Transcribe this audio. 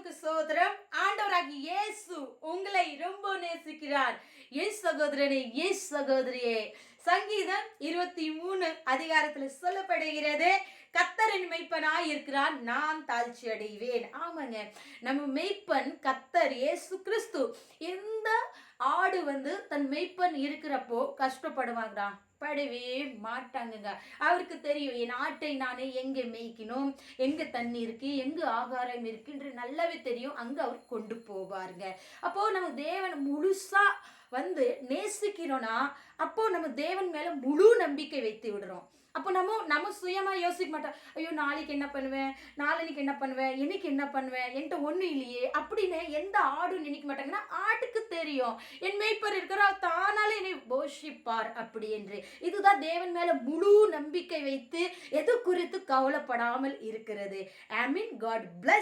கிறிஸ்துவுக்கு சோதரம். ஆண்டவராகிய இயேசு உங்களை ரொம்ப நேசிக்கிறார். என் சகோதரனே, என் சகோதரியே, சங்கீதம் 23 அதிகாரத்துல சொல்லப்படுகிறது, கர்த்தரின் மெய்ப்பனாய் இருக்கிறான், நான் தாழ்ச்சி அடைவேன். ஆமாங்க, நம்ம மெய்ப்பன் கர்த்தர் இயேசு கிறிஸ்து. எந்த ஆடு தன் மெய்ப்பன் இருக்கிறப்போ கஷ்டப்படுவாங்கடா? படவே மாட்டாங்கங்க. அவருக்கு தெரியும், என் ஆட்டை நானே எங்க மேய்க்கணும், எங்க தண்ணி இருக்கு, எங்க ஆகாரம் இருக்குன்ற நல்லாவே தெரியும். அங்க அவர் கொண்டு போவாருங்க. அப்போ நம்ம தேவன் முழுசா நேசிக்கிறோம்னா, அப்போ நம்ம தேவன் மேல முழு நம்பிக்கை வைத்து விடுறோம். அப்போ நம்ம சுயமா யோசிக்க மாட்டோம். ஐயோ, நாளைக்கு என்ன பண்ணுவேன், நாளைக்கு என்ன பண்ணுவேன், இன்னைக்கு என்ன பண்ணுவேன், என்கிட்ட ஒன்றும் இல்லையே அப்படின்னு எந்த ஆடும் நினைக்க மாட்டாங்கன்னா, ஆட்டுக்கு தெரியும் என் மேய்ப்பர் இருக்கிறார், தானாலே என்னை போஷிப்பார் அப்படி என்று. இதுதான் தேவன் மேல முழு நம்பிக்கை வைத்து எது குறித்து கவலைப்படாமல் இருக்கிறது. ஐ மீன், காட் பிளஸ்.